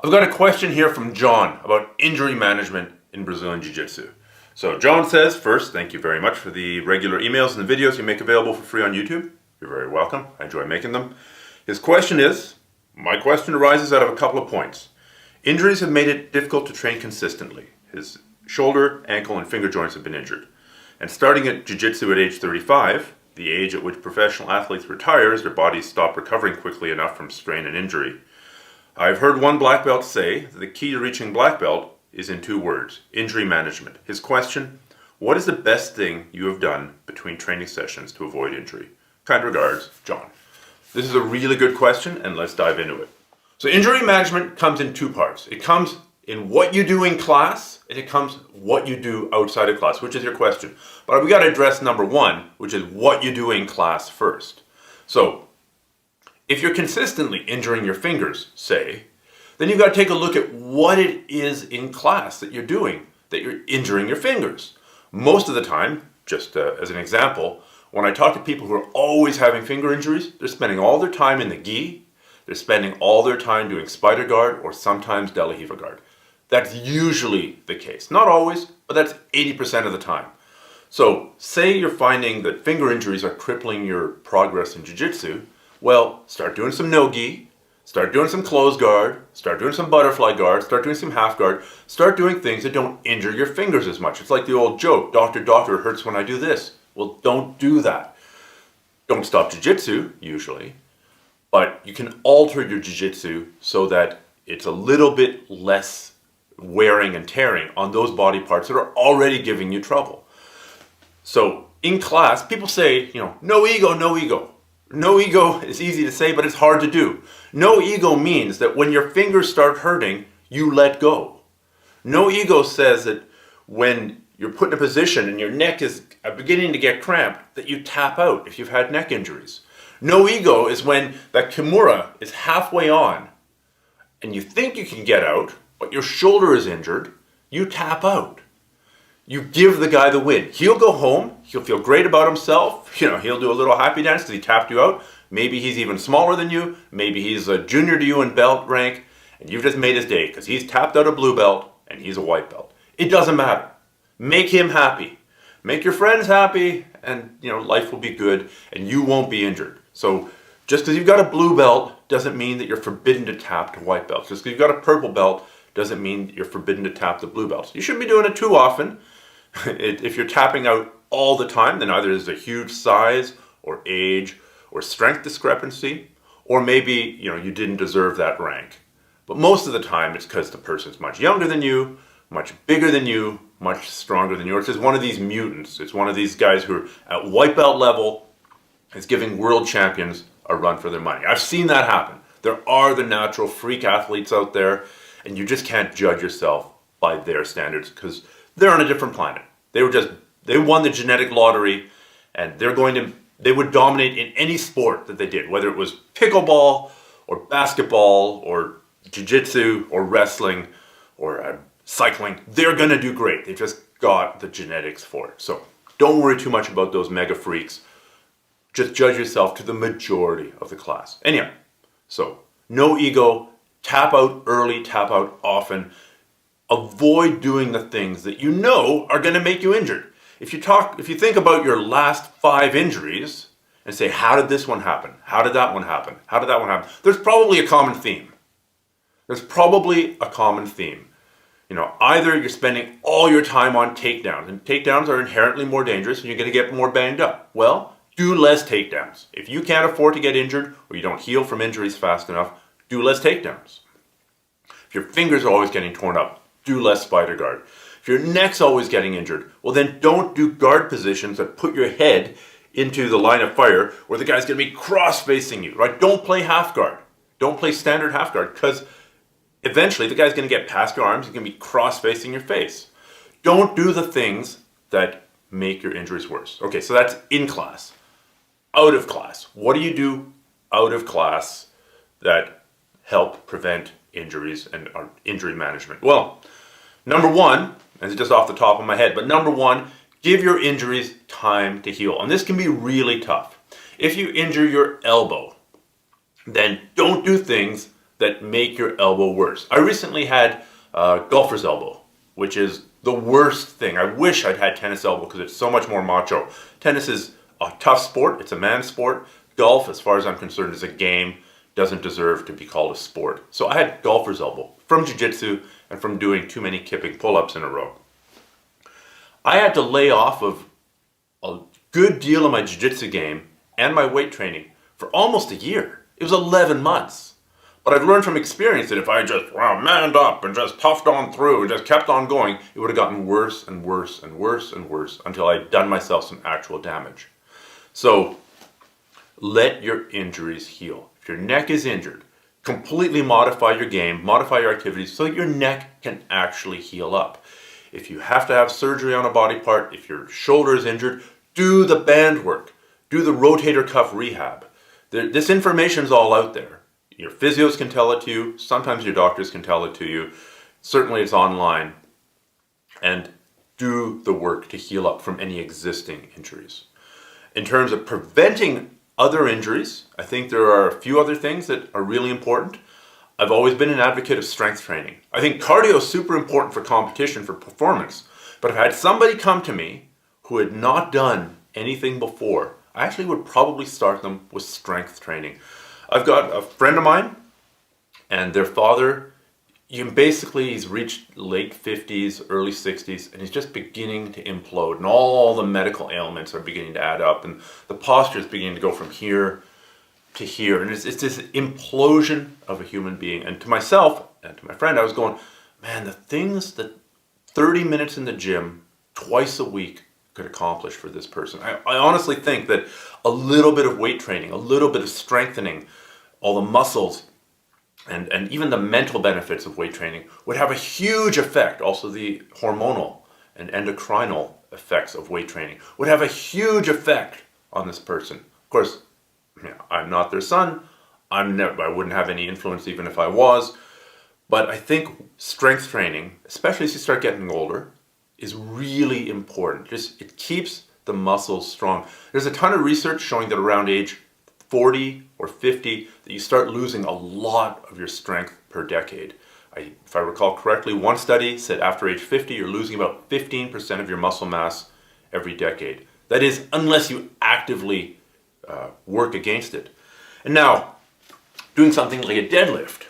I've got a question here from John about injury management in Brazilian Jiu-Jitsu. So John says, first, thank you very much for the regular emails and the videos you make available for free on YouTube. You're very welcome. I enjoy making them. His question is, my question arises out of a couple of points. Injuries have made it difficult to train consistently. His shoulder, ankle, and finger joints have been injured. And starting at Jiu-Jitsu at age 35, the age at which professional athletes retire as their bodies stop recovering quickly enough from strain and injury. I've heard one black belt say that the key to reaching black belt is in 2 words, injury management. His question, what is the best thing you have done between training sessions to avoid injury? Kind regards, John. This is a really good question, and let's dive into it. So injury management comes in 2 parts. It comes in what you do in class, and it comes what you do outside of class, which is your question. But we got to address number 1, which is what you do in class first. So if you're consistently injuring your fingers, say, then you've got to take a look at what it is in class that you're doing, that you're injuring your fingers. Most of the time, just as an example, when I talk to people who are always having finger injuries, they're spending all their time in the gi, they're spending all their time doing spider guard or sometimes de la riva guard. That's usually the case. Not always, but that's 80% of the time. So say you're finding that finger injuries are crippling your progress in jiu-jitsu, well, start doing some no-gi, start doing some closed guard, start doing some butterfly guard, start doing some half guard, start doing things that don't injure your fingers as much. It's like the old joke, doctor, it hurts when I do this. Well, don't do that. Don't stop jiu-jitsu, usually, but you can alter your jiu-jitsu so that it's a little bit less wearing and tearing on those body parts that are already giving you trouble. So in class, people say, no ego, no ego. No ego is easy to say, but it's hard to do. No ego means that when your fingers start hurting, you let go. No ego says that when you're put in a position and your neck is beginning to get cramped, that you tap out if you've had neck injuries. No ego is when that kimura is halfway on and you think you can get out, but your shoulder is injured, you tap out. You give the guy the win. He'll go home, he'll feel great about himself, he'll do a little happy dance because he tapped you out. Maybe he's even smaller than you, maybe he's a junior to you in belt rank, and you've just made his day because he's tapped out a blue belt and he's a white belt. It doesn't matter. Make him happy. Make your friends happy, and life will be good and you won't be injured. So just because you've got a blue belt doesn't mean that you're forbidden to tap to white belts. Just because you've got a purple belt doesn't mean that you're forbidden to tap the blue belts. You shouldn't be doing it too often. If you're tapping out all the time, then either there's a huge size or age or strength discrepancy, or maybe you didn't deserve that rank. But most of the time it's because the person's much younger than you, much bigger than you, much stronger than you. It's just one of these mutants. It's one of these guys who are at white belt level is giving world champions a run for their money. I've seen that happen. There are the natural freak athletes out there, and you just can't judge yourself by their standards because they're on a different planet. They won the genetic lottery, and they would dominate in any sport that they did, whether it was pickleball or basketball or jiu-jitsu or wrestling or cycling. They're going to do great. They just got the genetics for it. So don't worry too much about those mega freaks. Just judge yourself to the majority of the class. Anyhow, so no ego, tap out early, tap out often. Avoid doing the things that are going to make you injured. If you think about your last 5 injuries and say, how did this one happen? How did that one happen? How did that one happen? There's probably a common theme. Either you're spending all your time on takedowns, and takedowns are inherently more dangerous and you're going to get more banged up. Well, do less takedowns. If you can't afford to get injured or you don't heal from injuries fast enough, do less takedowns. If your fingers are always getting torn up, do less spider guard. If your neck's always getting injured, well then don't do guard positions that put your head into the line of fire where the guy's going to be cross-facing you, right? Don't play half guard. Don't play standard half guard because eventually the guy's going to get past your arms. He's going to be cross-facing your face. Don't do the things that make your injuries worse. Okay, so that's in class. Out of class. What do you do out of class that help prevent injuries and injury management? Well, number 1, and it's just off the top of my head, but number 1, give your injuries time to heal. And this can be really tough. If you injure your elbow, then don't do things that make your elbow worse. I recently had golfer's elbow, which is the worst thing. I wish I'd had tennis elbow because it's so much more macho. Tennis is a tough sport. It's a man's sport. Golf, as far as I'm concerned, is a game. Doesn't deserve to be called a sport. So I had golfer's elbow from jiu-jitsu and from doing too many kipping pull-ups in a row. I had to lay off of a good deal of my jiu-jitsu game and my weight training for almost a year. It was 11 months. But I've learned from experience that if I just manned up and just puffed on through and just kept on going, it would have gotten worse and worse and worse and worse until I'd done myself some actual damage. So let your injuries heal. If your neck is injured, completely modify your game, modify your activities so that your neck can actually heal up. If you have to have surgery on a body part, if your shoulder is injured, do the band work. Do the rotator cuff rehab. This information is all out there. Your physios can tell it to you. Sometimes your doctors can tell it to you. Certainly it's online. And do the work to heal up from any existing injuries. In terms of preventing other injuries, I think there are a few other things that are really important. I've always been an advocate of strength training. I think cardio is super important for competition, for performance. But if I had somebody come to me who had not done anything before, I actually would probably start them with strength training. I've got a friend of mine and their father, he's reached late 50s, early 60s, and he's just beginning to implode. And all the medical ailments are beginning to add up. And the posture is beginning to go from here to here. And it's this implosion of a human being. And to myself and to my friend, I was going, man, the things that 30 minutes in the gym twice a week could accomplish for this person. I honestly think that a little bit of weight training, a little bit of strengthening all the muscles, and even the mental benefits of weight training would have a huge effect. Also the hormonal and endocrinal effects of weight training would have a huge effect on this person. Of course, I'm not their son. I wouldn't have any influence even if I was. But I think strength training, especially as you start getting older, is really important. It keeps the muscles strong. There's a ton of research showing that around age 40 or 50 that you start losing a lot of your strength per decade. If I recall correctly, one study said after age 50 you're losing about 15% of your muscle mass every decade. That is, unless you actively work against it. And now, doing something like a deadlift,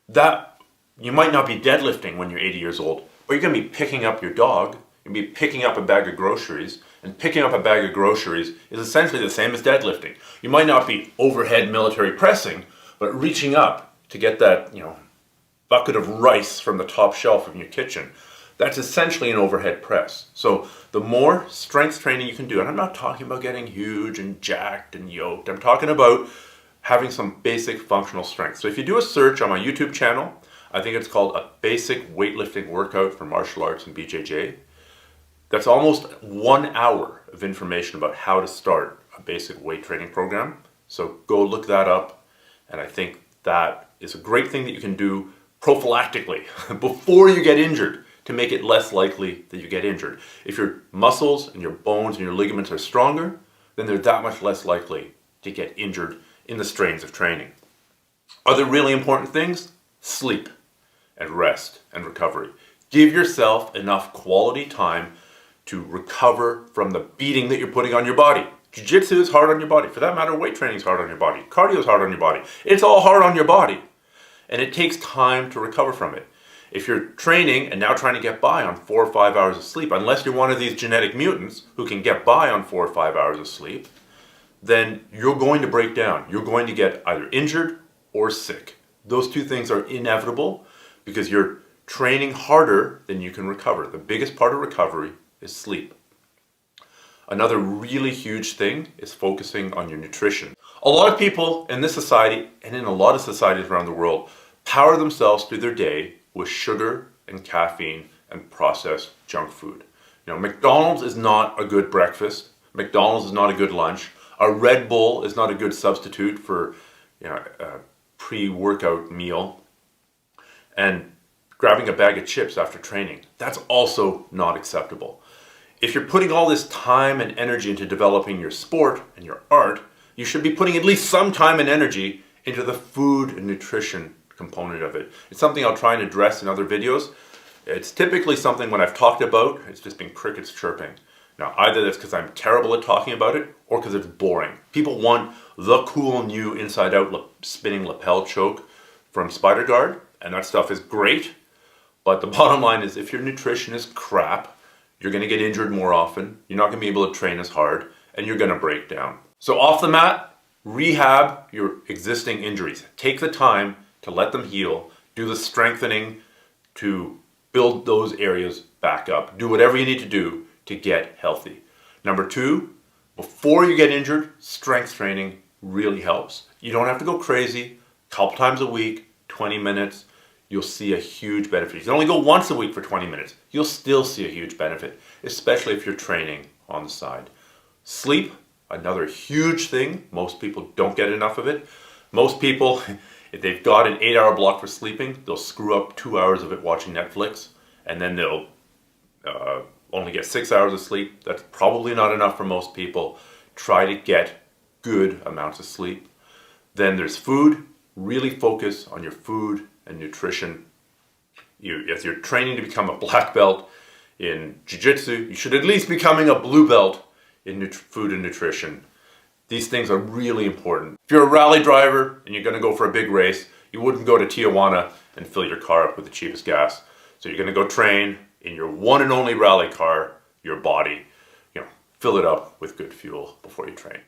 that you might not be deadlifting when you're 80 years old, but you're going to be picking up your dog, you're going to be picking up a bag of groceries, and picking up a bag of groceries is essentially the same as deadlifting. You might not be overhead military pressing, but reaching up to get that, bucket of rice from the top shelf of your kitchen, that's essentially an overhead press. So the more strength training you can do, and I'm not talking about getting huge and jacked and yoked, I'm talking about having some basic functional strength. So if you do a search on my YouTube channel, I think it's called a basic weightlifting workout for martial arts and BJJ. That's almost 1 hour of information about how to start a basic weight training program. So go look that up. And I think that is a great thing that you can do prophylactically before you get injured to make it less likely that you get injured. If your muscles and your bones and your ligaments are stronger, then they're that much less likely to get injured in the strains of training. Other really important things: sleep and rest and recovery. Give yourself enough quality time to recover from the beating that you're putting on your body. Jiu-jitsu is hard on your body. For that matter, weight training is hard on your body. Cardio is hard on your body. It's all hard on your body. And it takes time to recover from it. If you're training and now trying to get by on 4 or 5 hours of sleep, unless you're one of these genetic mutants who can get by on 4 or 5 hours of sleep, then you're going to break down. You're going to get either injured or sick. Those two things are inevitable because you're training harder than you can recover. The biggest part of recovery is sleep. Another really huge thing is focusing on your nutrition. A lot of people in this society and in a lot of societies around the world power themselves through their day with sugar and caffeine and processed junk food. McDonald's is not a good breakfast. McDonald's is not a good lunch. A Red Bull is not a good substitute for a pre-workout meal. And grabbing a bag of chips after training, that's also not acceptable. If you're putting all this time and energy into developing your sport and your art, you should be putting at least some time and energy into the food and nutrition component of it. It's something I'll try and address in other videos. It's typically something when I've talked about, it's just been crickets chirping. Now, either that's because I'm terrible at talking about it or because it's boring. People want the cool new inside-out spinning lapel choke from Spider Guard, and that stuff is great. But the bottom line is if your nutrition is crap, you're going to get injured more often, you're not going to be able to train as hard, and you're going to break down. So off the mat, rehab your existing injuries. Take the time to let them heal. Do the strengthening to build those areas back up. Do whatever you need to do to get healthy. Number two, before you get injured, strength training really helps. You don't have to go crazy. A couple times a week, 20 minutes, you'll see a huge benefit. If you only go once a week for 20 minutes, you'll still see a huge benefit, especially if you're training on the side. Sleep, another huge thing. Most people don't get enough of it. Most people, if they've got an 8-hour block for sleeping, they'll screw up 2 hours of it watching Netflix, and then they'll only get 6 hours of sleep. That's probably not enough for most people. Try to get good amounts of sleep. Then there's food. Really focus on your food and nutrition. As you're training to become a black belt in jiu-jitsu, you should at least be becoming a blue belt in food and nutrition. These things are really important. If you're a rally driver and you're going to go for a big race, you wouldn't go to Tijuana and fill your car up with the cheapest gas. So you're going to go train in your one and only rally car, your body. Fill it up with good fuel before you train.